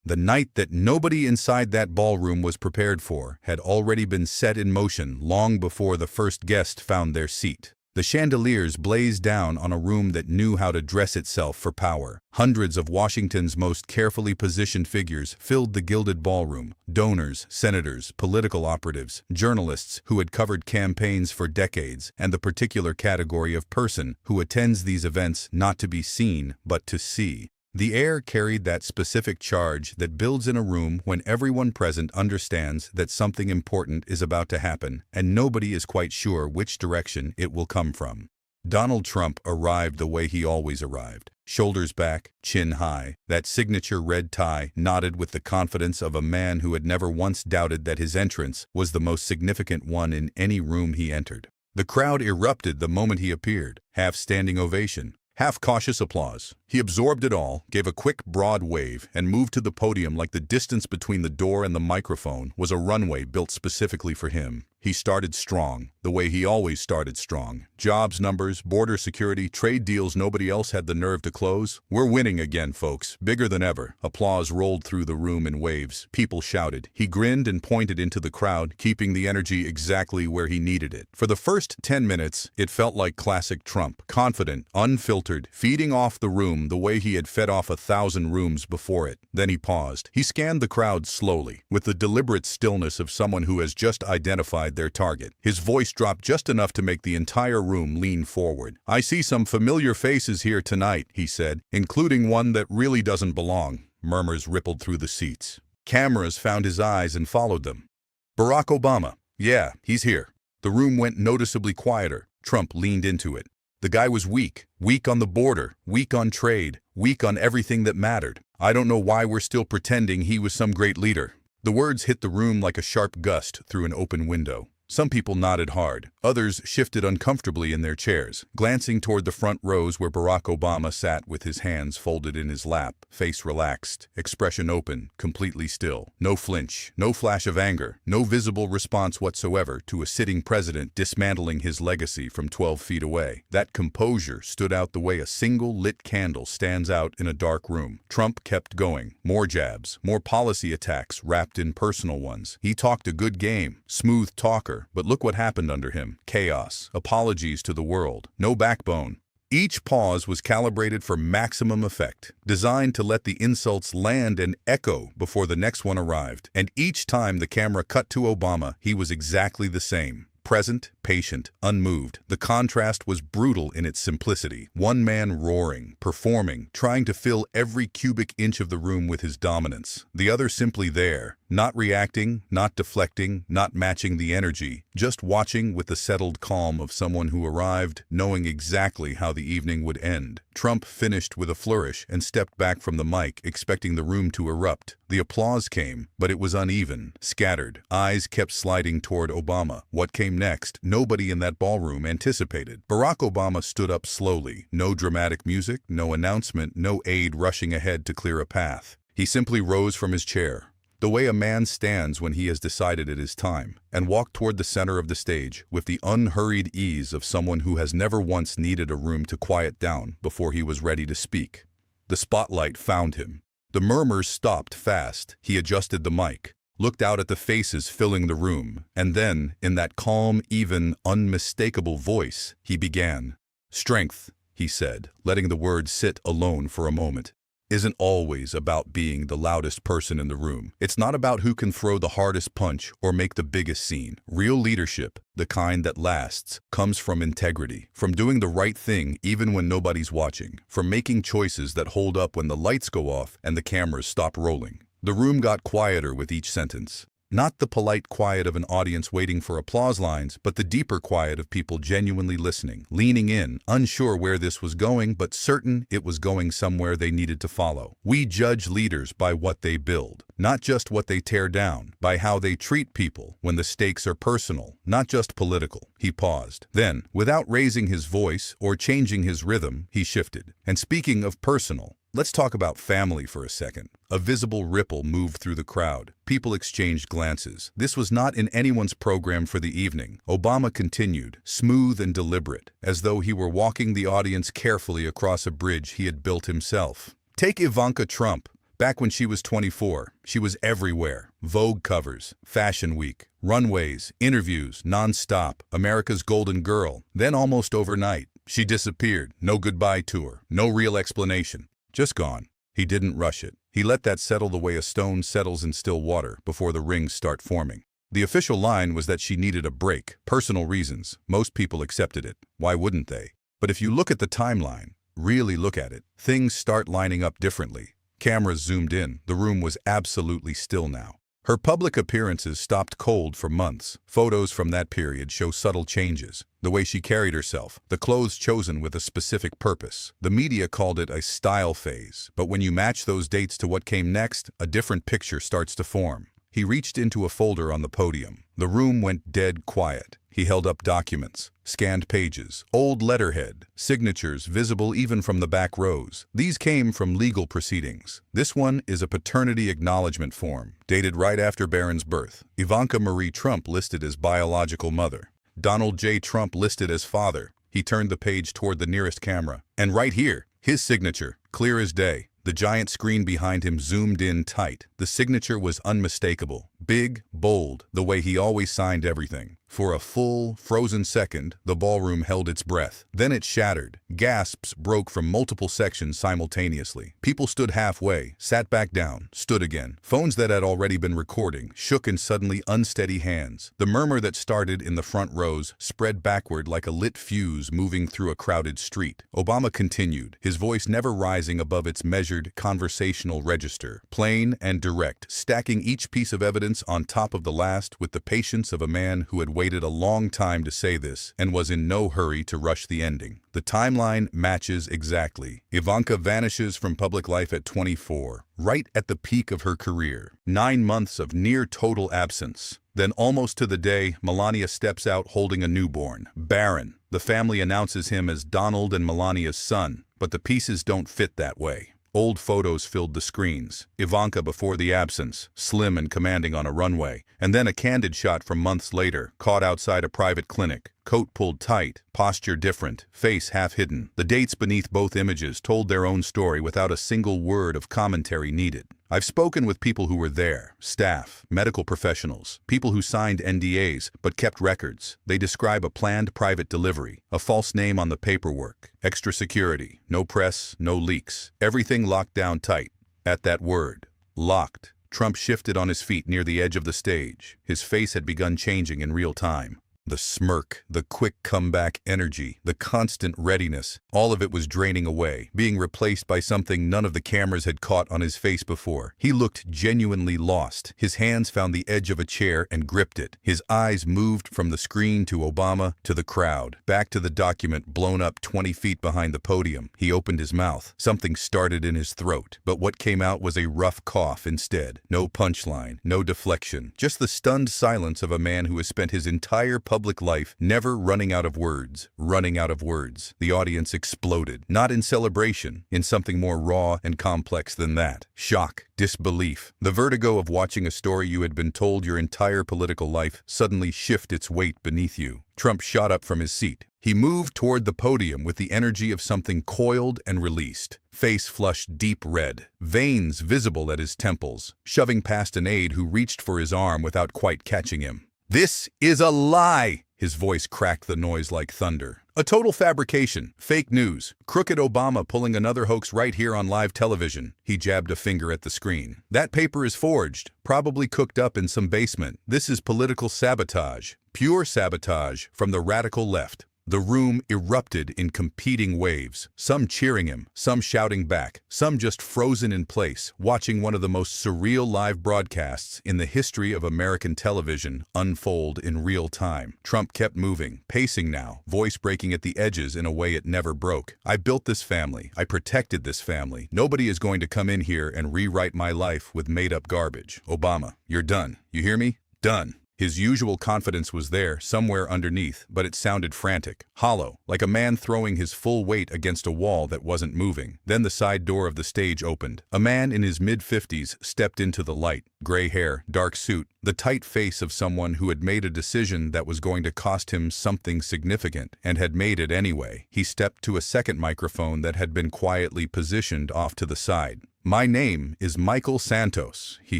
The night that nobody inside that ballroom was prepared for had already been set in motion long before the first guest found their seat. The chandeliers blazed down on a room that knew how to dress itself for power. Hundreds of Washington's most carefully positioned figures filled the gilded ballroom. Donors, senators, political operatives, journalists who had covered campaigns for decades, and the particular category of person who attends these events not to be seen, but to see. The air carried that specific charge that builds in a room when everyone present understands that something important is about to happen, and nobody is quite sure which direction it will come from. Donald Trump arrived the way he always arrived. Shoulders back, chin high, that signature red tie knotted with the confidence of a man who had never once doubted that his entrance was the most significant one in any room he entered. The crowd erupted the moment he appeared, half standing ovation, half cautious applause. He absorbed it all, gave a quick, broad wave, and moved to the podium like the distance between the door and the microphone was a runway built specifically for him. He started strong, the way he always started strong. Jobs numbers, border security, trade deals nobody else had the nerve to close. We're winning again, folks, bigger than ever. Applause rolled through the room in waves. People shouted. He grinned and pointed into the crowd, keeping the energy exactly where he needed it. For the first 10 minutes, it felt like classic Trump, confident, unfiltered, feeding off the room the way he had fed off 1,000 rooms before it. Then he paused. He scanned the crowd slowly, with the deliberate stillness of someone who has just identified their target. His voice dropped just enough to make the entire room lean forward. "I see some familiar faces here tonight," he said, "including one that really doesn't belong." Murmurs rippled through the seats. Cameras found his eyes and followed them. "Barack Obama. Yeah, he's here." The room went noticeably quieter. Trump leaned into it. The guy was weak. Weak on the border, weak on trade, weak on everything that mattered. "I don't know why we're still pretending he was some great leader." The words hit the room like a sharp gust through an open window. Some people nodded hard. Others shifted uncomfortably in their chairs, glancing toward the front rows where Barack Obama sat with his hands folded in his lap, face relaxed, expression open, completely still. No flinch, no flash of anger, no visible response whatsoever to a sitting president dismantling his legacy from 12 feet away. That composure stood out the way a single lit candle stands out in a dark room. Trump kept going. More jabs, more policy attacks wrapped in personal ones. He talked a good game, smooth talker, but look what happened under him. Chaos, apologies to the world, no backbone. Each pause was calibrated for maximum effect, designed to let the insults land and echo before the next one arrived. And each time the camera cut to Obama, he was exactly the same. Present, patient, unmoved. The contrast was brutal in its simplicity. One man roaring, performing, trying to fill every cubic inch of the room with his dominance. The other simply there, not reacting, not deflecting, not matching the energy, just watching with the settled calm of someone who arrived, knowing exactly how the evening would end. Trump finished with a flourish and stepped back from the mic, expecting the room to erupt. The applause came, but it was uneven, scattered. Eyes kept sliding toward Obama. What came next, nobody in that ballroom anticipated. Barack Obama stood up slowly. No dramatic music, no announcement, no aide rushing ahead to clear a path. He simply rose from his chair, the way a man stands when he has decided it is time, and walked toward the center of the stage with the unhurried ease of someone who has never once needed a room to quiet down before he was ready to speak. The spotlight found him. The murmurs stopped fast. He adjusted the mic, looked out at the faces filling the room, and then, in that calm, even, unmistakable voice, he began. "Strength," he said, letting the words sit alone for a moment, "isn't always about being the loudest person in the room. It's not about who can throw the hardest punch or make the biggest scene. Real leadership, the kind that lasts, comes from integrity, from doing the right thing even when nobody's watching, from making choices that hold up when the lights go off and the cameras stop rolling." The room got quieter with each sentence. Not the polite quiet of an audience waiting for applause lines, but the deeper quiet of people genuinely listening, leaning in, unsure where this was going, but certain it was going somewhere they needed to follow. "We judge leaders by what they build, not just what they tear down, by how they treat people when the stakes are personal, not just political." He paused. Then, without raising his voice or changing his rhythm, he shifted. "And speaking of personal, let's talk about family for a second." A visible ripple moved through the crowd. People exchanged glances. This was not in anyone's program for the evening. Obama continued, smooth and deliberate, as though he were walking the audience carefully across a bridge he had built himself. "Take Ivanka Trump. Back when she was 24, she was everywhere. Vogue covers, Fashion Week, runways, interviews, non-stop, America's Golden Girl. Then almost overnight, she disappeared. No goodbye tour, no real explanation. Just gone. He didn't rush it. He let that settle the way a stone settles in still water before the rings start forming. The official line was that she needed a break, personal reasons. Most people accepted it. Why wouldn't they? But if you look at the timeline, really look at it, things start lining up differently. Cameras zoomed in. The room was absolutely still now. Her public appearances stopped cold for months. Photos from that period show subtle changes. The way she carried herself, the clothes chosen with a specific purpose. The media called it a style phase. But when you match those dates to what came next, a different picture starts to form. He reached into a folder on the podium. The room went dead quiet. He held up documents, scanned pages, old letterhead, signatures visible even from the back rows. These came from legal proceedings. This one is a paternity acknowledgement form, dated right after Barron's birth. Ivanka Marie Trump listed as biological mother. Donald J. Trump listed as father. He turned the page toward the nearest camera. And right here, his signature, clear as day. The giant screen behind him zoomed in tight. The signature was unmistakable. Big, bold, the way he always signed everything. For a full, frozen second, the ballroom held its breath. Then it shattered. Gasps broke from multiple sections simultaneously. People stood halfway, sat back down, stood again. Phones that had already been recording shook in suddenly unsteady hands. The murmur that started in the front rows spread backward like a lit fuse moving through a crowded street. Obama continued, his voice never rising above its measured, conversational register, plain and direct, stacking each piece of evidence on top of the last with the patience of a man who had waited a long time to say this and was in no hurry to rush the ending. The timeline matches exactly. Ivanka vanishes from public life at 24, right at the peak of her career. 9 months of near total absence. Then almost to the day, Melania steps out holding a newborn, Barron. The family announces him as Donald and Melania's son, but the pieces don't fit that way. Old photos filled the screens. Ivanka before the absence, slim and commanding on a runway. And then a candid shot from months later, caught outside a private clinic. Coat pulled tight, posture different, face half hidden. The dates beneath both images told their own story without a single word of commentary needed. I've spoken with people who were there, staff, medical professionals, people who signed NDAs but kept records. They describe a planned private delivery, a false name on the paperwork, extra security, no press, no leaks, everything locked down tight. At that word, locked, Trump shifted on his feet near the edge of the stage. His face had begun changing in real time. The smirk, the quick comeback energy, the constant readiness, all of it was draining away, being replaced by something none of the cameras had caught on his face before. He looked genuinely lost. His hands found the edge of a chair and gripped it. His eyes moved from the screen to Obama, to the crowd, back to the document blown up 20 feet behind the podium. He opened his mouth. Something started in his throat, but what came out was a rough cough instead. No punchline, no deflection, just the stunned silence of a man who has spent his entire public life never running out of words, running out of words. The audience exploded, not in celebration, in something more raw and complex than that. Shock, disbelief, the vertigo of watching a story you had been told your entire political life suddenly shift its weight beneath you. Trump shot up from his seat. He moved toward the podium with the energy of something coiled and released. Face flushed deep red, veins visible at his temples, shoving past an aide who reached for his arm without quite catching him. "This is a lie!" His voice cracked the noise like thunder. "A total fabrication, fake news, crooked Obama pulling another hoax right here on live television." He jabbed a finger at the screen. "That paper is forged, probably cooked up in some basement. This is political sabotage, pure sabotage from the radical left." The room erupted in competing waves, some cheering him, some shouting back, some just frozen in place, watching one of the most surreal live broadcasts in the history of American television unfold in real time. Trump kept moving, pacing now, voice breaking at the edges in a way it never broke. "I built this family. I protected this family. Nobody is going to come in here and rewrite my life with made-up garbage. Obama, you're done. You hear me? Done." His usual confidence was there, somewhere underneath, but it sounded frantic, hollow, like a man throwing his full weight against a wall that wasn't moving. Then the side door of the stage opened. A man in his mid-50s stepped into the light. Gray hair, dark suit, the tight face of someone who had made a decision that was going to cost him something significant, and had made it anyway. He stepped to a second microphone that had been quietly positioned off to the side. "My name is Michael Santos," he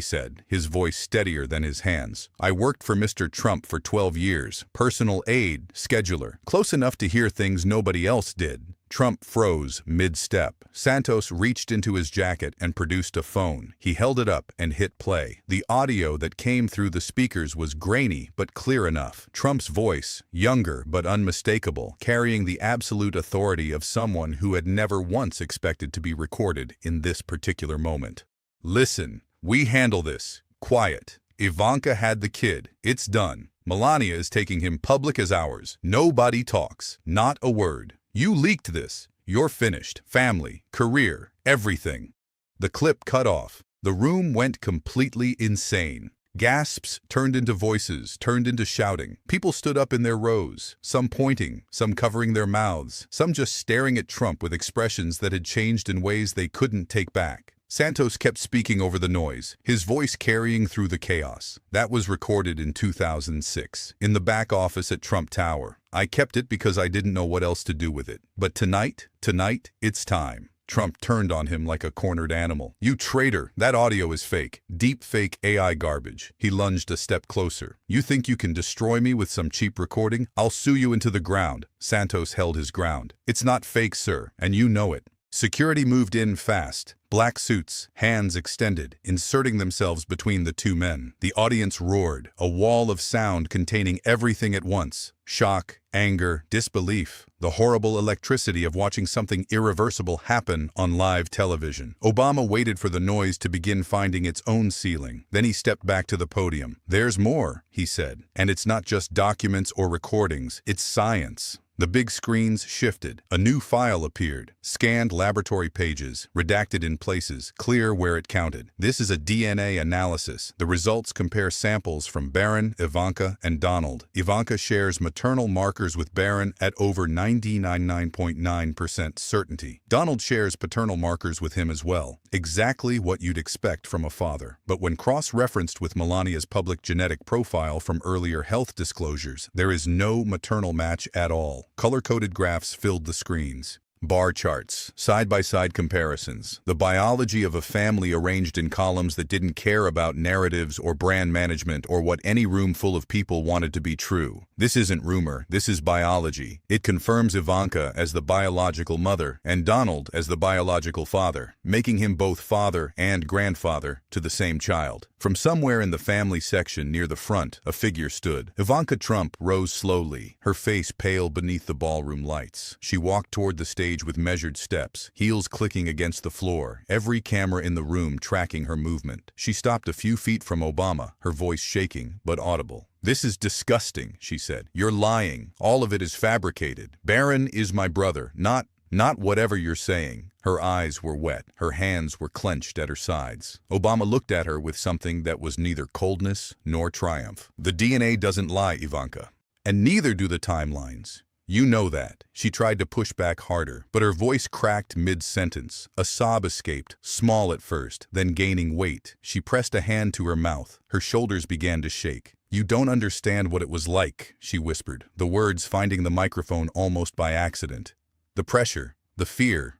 said, his voice steadier than his hands. "I worked for Mr. Trump for 12 years, personal aide, scheduler, close enough to hear things nobody else did." Trump froze mid-step. Santos reached into his jacket and produced a phone. He held it up and hit play. The audio that came through the speakers was grainy but clear enough. Trump's voice, younger but unmistakable, carrying the absolute authority of someone who had never once expected to be recorded in this particular moment. "Listen, we handle this. Quiet. Ivanka had the kid. It's done. Melania is taking him public as ours. Nobody talks. Not a word. You leaked this. You're finished. Family, career, everything." The clip cut off. The room went completely insane. Gasps turned into voices, turned into shouting. People stood up in their rows, some pointing, some covering their mouths, some just staring at Trump with expressions that had changed in ways they couldn't take back. Santos kept speaking over the noise, his voice carrying through the chaos. "That was recorded in 2006, in the back office at Trump Tower. I kept it because I didn't know what else to do with it. But tonight, it's time." Trump turned on him like a cornered animal. "You traitor, that audio is fake. Deep fake AI garbage." He lunged a step closer. "You think you can destroy me with some cheap recording? I'll sue you into the ground." Santos held his ground. "It's not fake, sir, and you know it." Security moved in fast. Black suits, hands extended, inserting themselves between the two men. The audience roared, a wall of sound containing everything at once. Shock, anger, disbelief, the horrible electricity of watching something irreversible happen on live television. Obama waited for the noise to begin finding its own ceiling. Then he stepped back to the podium. "There's more," he said. "And it's not just documents or recordings, it's science." The big screens shifted. A new file appeared. Scanned laboratory pages, redacted in places, clear where it counted. "This is a DNA analysis. The results compare samples from Barron, Ivanka, and Donald. Ivanka shares maternal markers with Barron at over 99.9% certainty. Donald shares paternal markers with him as well. Exactly what you'd expect from a father. But when cross-referenced with Melania's public genetic profile from earlier health disclosures, there is no maternal match at all." Color-coded graphs filled the screens. Bar charts, side-by-side comparisons, the biology of a family arranged in columns that didn't care about narratives or brand management or what any room full of people wanted to be true. This isn't rumor, this is biology. It confirms Ivanka as the biological mother and Donald as the biological father, making him both father and grandfather to the same child. From somewhere in the family section near the front, a figure stood. Ivanka Trump rose slowly, her face pale beneath the ballroom lights. She walked toward the stage with measured steps, heels clicking against the floor, every camera in the room tracking her movement. She stopped a few feet from Obama, her voice shaking but audible. "This is disgusting," she said. "You're lying. All of it is fabricated. Barron is my brother, not whatever you're saying." Her eyes were wet. Her hands were clenched at her sides. Obama looked at her with something that was neither coldness nor triumph. "The DNA doesn't lie, Ivanka. And neither do the timelines. You know that." She tried to push back harder, but her voice cracked mid-sentence. A sob escaped, small at first, then gaining weight. She pressed a hand to her mouth. Her shoulders began to shake. "You don't understand what it was like," she whispered, the words finding the microphone almost by accident. "The pressure, the fear."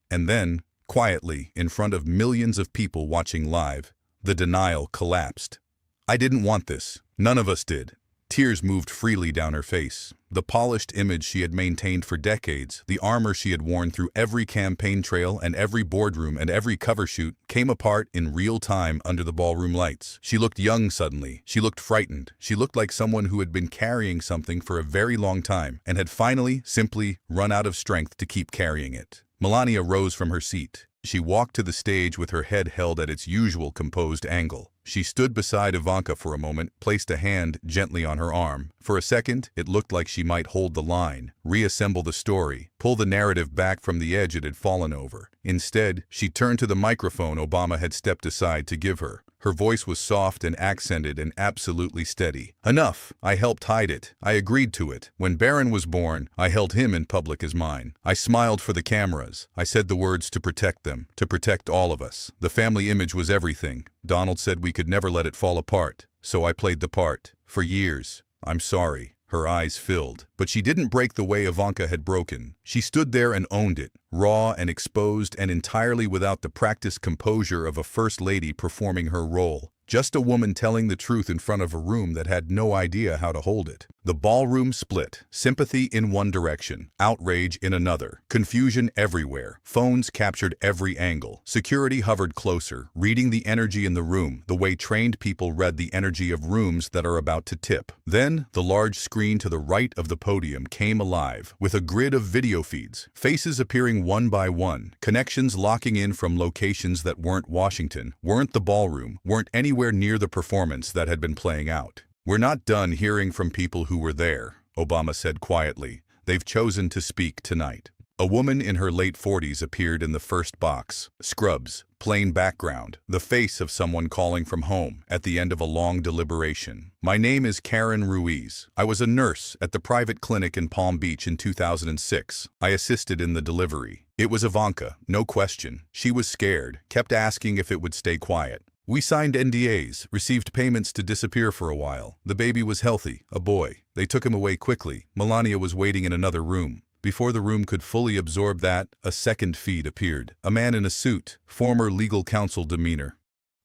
And then, quietly, in front of millions of people watching live, the denial collapsed. "I didn't want this. None of us did." Tears moved freely down her face. The polished image she had maintained for decades, the armor she had worn through every campaign trail and every boardroom and every cover shoot, came apart in real time under the ballroom lights. She looked young suddenly. She looked frightened. She looked like someone who had been carrying something for a very long time and had finally, simply, run out of strength to keep carrying it. Melania rose from her seat. She walked to the stage with her head held at its usual composed angle. She stood beside Ivanka for a moment, placed a hand gently on her arm. For a second, it looked like she might hold the line, reassemble the story, pull the narrative back from the edge it had fallen over. Instead, she turned to the microphone Obama had stepped aside to give her. Her voice was soft and accented and absolutely steady. "Enough. I helped hide it. I agreed to it. When Barron was born, I held him in public as mine. I smiled for the cameras. I said the words to protect them, to protect all of us. The family image was everything. Donald said we could never let it fall apart. So I played the part. For years. I'm sorry. Her eyes filled. But she didn't break the way Ivanka had broken. She stood there and owned it, raw and exposed and entirely without the practiced composure of a first lady performing her role. Just a woman telling the truth in front of a room that had no idea how to hold it. The ballroom split. Sympathy in one direction, outrage in another. Confusion everywhere. Phones captured every angle. Security hovered closer, reading the energy in the room, the way trained people read the energy of rooms that are about to tip. Then, the large screen to the right of the podium came alive, with a grid of video feeds, faces appearing one by one, connections locking in from locations that weren't Washington, weren't the ballroom, weren't anywhere near the performance that had been playing out. "We're not done hearing from people who were there," Obama said quietly. "They've chosen to speak tonight." A woman in her late 40s appeared in the first box. Scrubs, plain background, the face of someone calling from home at the end of a long deliberation. "My name is Karen Ruiz. I was a nurse at the private clinic in Palm Beach in 2006. I assisted in the delivery." It was Ivanka, no question. She was scared, kept asking if it would stay quiet. "We signed NDAs, received payments to disappear for a while. The baby was healthy, a boy. They took him away quickly. Melania was waiting in another room." Before the room could fully absorb that, a second feed appeared. A man in a suit, former legal counsel demeanor.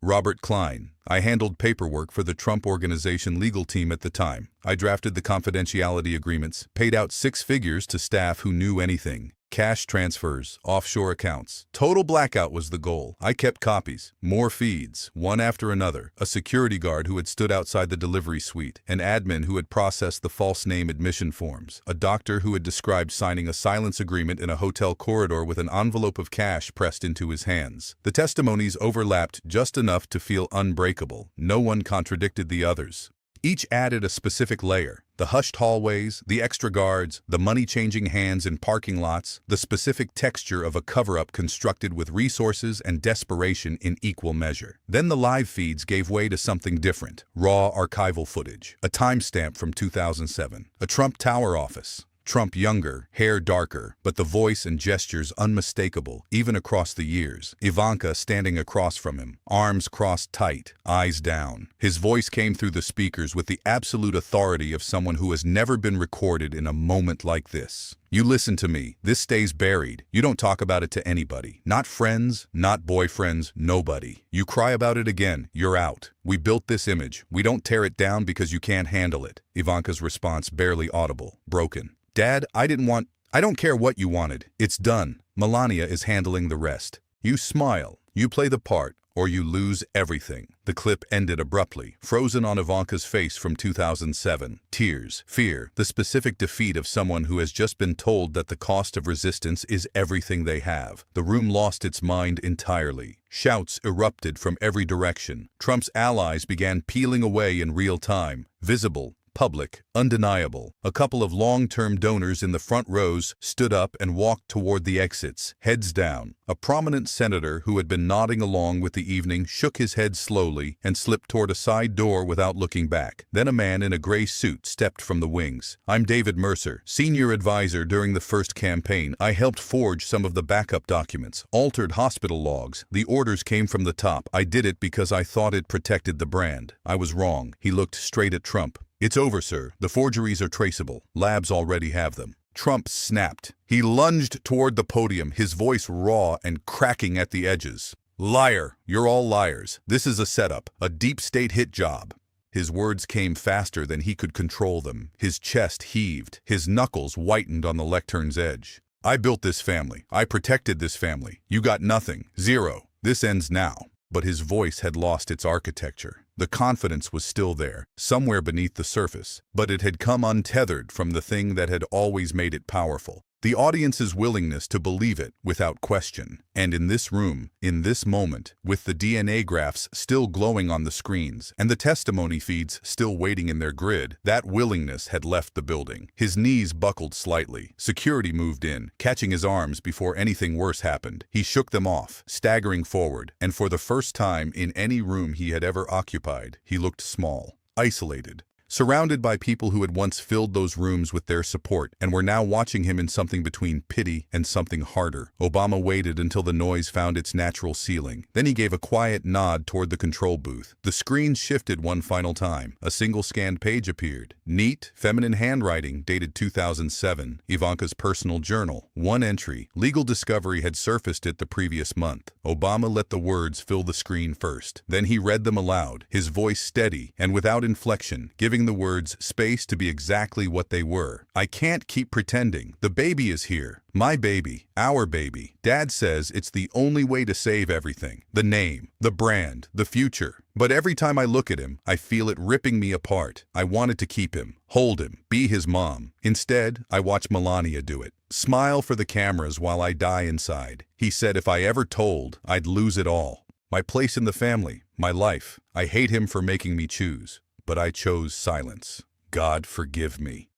"Robert Klein. I handled paperwork for the Trump Organization legal team at the time. I drafted the confidentiality agreements, paid out 6 figures to staff who knew anything. Cash transfers, offshore accounts. Total blackout was the goal. I kept copies. More feeds, one after another. A security guard who had stood outside the delivery suite. An admin who had processed the false name admission forms. A doctor who had described signing a silence agreement in a hotel corridor with an envelope of cash pressed into his hands. The testimonies overlapped just enough to feel unbreakable. No one contradicted the others. Each added a specific layer. The hushed hallways, the extra guards, the money-changing hands in parking lots, the specific texture of a cover-up constructed with resources and desperation in equal measure. Then the live feeds gave way to something different. Raw archival footage. A timestamp from 2007. A Trump Tower office. Trump younger, hair darker, but the voice and gestures unmistakable, even across the years. Ivanka standing across from him, arms crossed tight, eyes down. His voice came through the speakers with the absolute authority of someone who has never been recorded in a moment like this. "You listen to me. This stays buried. You don't talk about it to anybody. Not friends, not boyfriends, nobody. You cry about it again, you're out. We built this image. We don't tear it down because you can't handle it." Ivanka's response barely audible, broken. "Dad, I don't care what you wanted. It's done. Melania is handling the rest. You smile, you play the part, or you lose everything." The clip ended abruptly, frozen on Ivanka's face from 2007. Tears, fear, the specific defeat of someone who has just been told that the cost of resistance is everything they have. The room lost its mind entirely. Shouts erupted from every direction. Trump's allies began peeling away in real time, visible, public, undeniable. A couple of long-term donors in the front rows stood up and walked toward the exits, heads down. A prominent senator who had been nodding along with the evening shook his head slowly and slipped toward a side door without looking back. Then a man in a gray suit stepped from the wings. "I'm David Mercer, senior advisor during the first campaign. I helped forge some of the backup documents, altered hospital logs. The orders came from the top. I did it because I thought it protected the brand. I was wrong." He looked straight at Trump. "It's over, sir. The forgeries are traceable. Labs already have them." Trump snapped. He lunged toward the podium, his voice raw and cracking at the edges. "Liar! You're all liars. This is a setup, a deep state hit job." His words came faster than he could control them. His chest heaved. His knuckles whitened on the lectern's edge. "I built this family. I protected this family. You got nothing. Zero. This ends now." But his voice had lost its architecture. The confidence was still there, somewhere beneath the surface, but it had come untethered from the thing that had always made it powerful. The audience's willingness to believe it without question. And in this room, in this moment, with the DNA graphs still glowing on the screens and the testimony feeds still waiting in their grid, that willingness had left the building. His knees buckled slightly. Security moved in, catching his arms before anything worse happened. He shook them off, staggering forward, and for the first time in any room he had ever occupied, he looked small, isolated. surrounded by people who had once filled those rooms with their support and were now watching him in something between pity and something harder. Obama waited until the noise found its natural ceiling. Then he gave a quiet nod toward the control booth. The screen shifted one final time. A single scanned page appeared. Neat, feminine handwriting, dated 2007, Ivanka's personal journal. One entry, legal discovery, had surfaced it the previous month. Obama let the words fill the screen first. Then he read them aloud, his voice steady and without inflection, giving the words space to be exactly what they were. I can't keep pretending. The baby is here. My baby. Our baby. Dad says it's the only way to save everything. The name, the brand, the future. But every time I look at him, I feel it ripping me apart. I wanted to keep him, hold him, be his mom. Instead, I watch Melania do it. Smile for the cameras while I die inside. He said if I ever told, I'd lose it all. My place in the family, my life. I hate him for making me choose. But I chose silence. God forgive me.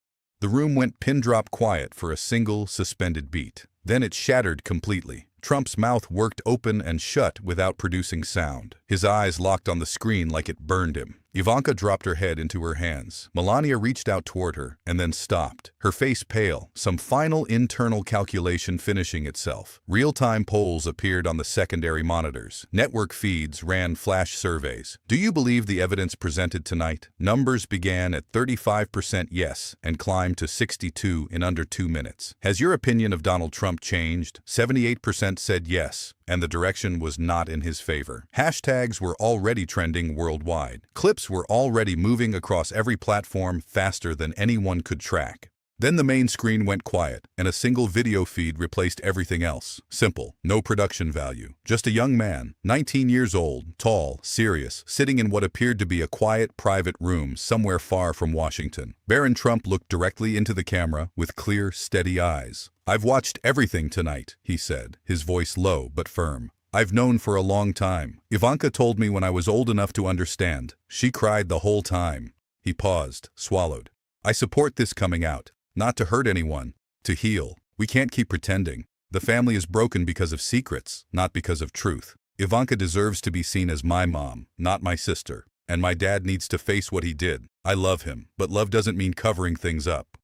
The room went pin-drop quiet for a single, suspended beat. Then it shattered completely. Trump's mouth worked open and shut without producing sound. His eyes locked on the screen like it burned him. Ivanka dropped her head into her hands. Melania reached out toward her and then stopped, her face pale, some final internal calculation finishing itself. Real-time polls appeared on the secondary monitors. Network feeds ran flash surveys. Do you believe the evidence presented tonight? Numbers began at 35% yes and climbed to 62% in under 2 minutes. Has your opinion of Donald Trump changed? 78% said yes, and the direction was not in his favor. Hashtags were already trending worldwide. Clips were already moving across every platform faster than anyone could track. Then the main screen went quiet, and a single video feed replaced everything else. Simple, no production value. Just a young man, 19 years old, tall, serious, sitting in what appeared to be a quiet, private room somewhere far from Washington. Barron Trump looked directly into the camera with clear, steady eyes. I've watched everything tonight, he said, his voice low but firm. I've known for a long time. Ivanka told me when I was old enough to understand. She cried the whole time. He paused, swallowed. I support this coming out. Not to hurt anyone, to heal. We can't keep pretending. The family is broken because of secrets, not because of truth. Ivanka deserves to be seen as my mom, not my sister. And my dad needs to face what he did. I love him, but love doesn't mean covering things up.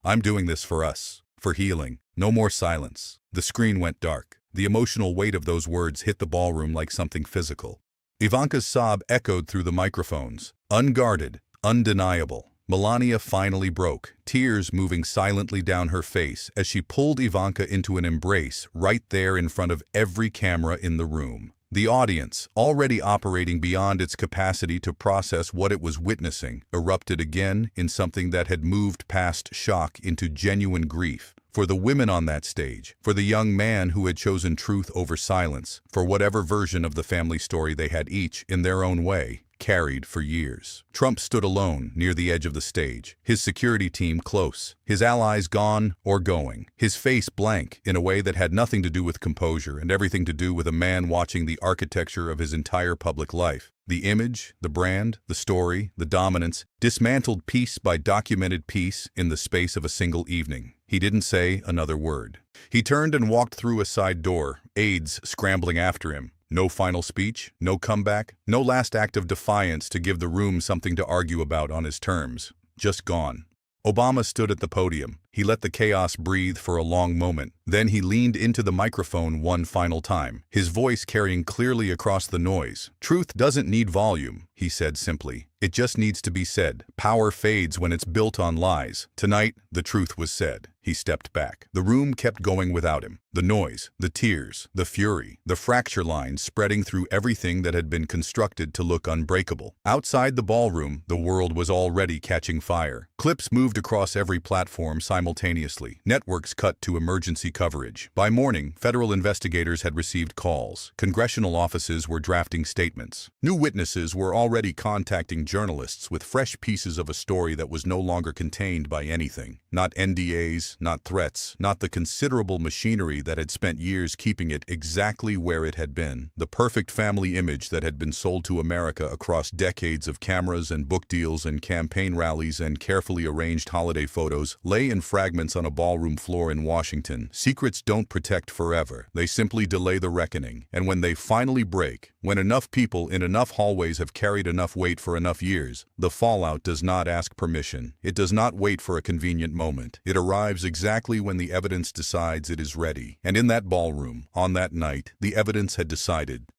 I'm doing this for us, for healing. No more silence. The screen went dark. The emotional weight of those words hit the ballroom like something physical. Ivanka's sob echoed through the microphones. Unguarded, undeniable. Melania finally broke, tears moving silently down her face as she pulled Ivanka into an embrace right there in front of every camera in the room. The audience, already operating beyond its capacity to process what it was witnessing, erupted again in something that had moved past shock into genuine grief. For the women on that stage, for the young man who had chosen truth over silence, for whatever version of the family story they had each, in their own way, carried for years. Trump stood alone near the edge of the stage, his security team close, his allies gone or going, his face blank in a way that had nothing to do with composure and everything to do with a man watching the architecture of his entire public life. The image, the brand, the story, the dominance, dismantled piece by documented piece in the space of a single evening. He didn't say another word. He turned and walked through a side door, aides scrambling after him. No final speech, no comeback, no last act of defiance to give the room something to argue about on his terms. Just gone. Obama stood at the podium. He let the chaos breathe for a long moment. Then he leaned into the microphone one final time, his voice carrying clearly across the noise. Truth doesn't need volume, he said simply. It just needs to be said. Power fades when it's built on lies. Tonight, the truth was said. He stepped back. The room kept going without him. The noise, the tears, the fury, the fracture lines spreading through everything that had been constructed to look unbreakable. Outside the ballroom, the world was already catching fire. Clips moved across every platform simultaneously. Networks cut to emergency coverage. By morning, federal investigators had received calls. Congressional offices were drafting statements. New witnesses were already contacting journalists with fresh pieces of a story that was no longer contained by anything. Not NDAs, not threats, not the considerable machinery that had spent years keeping it exactly where it had been. The perfect family image that had been sold to America across decades of cameras and book deals and campaign rallies and carefully arranged holiday photos lay in fragments on a ballroom floor in Washington. Secrets don't protect forever. They simply delay the reckoning. And when they finally break, When enough people in enough hallways have carried enough weight for enough years, the fallout does not ask permission. It does not wait for a convenient moment. It arrives exactly when the evidence decides it is ready. And in that ballroom, on that night, the evidence had decided.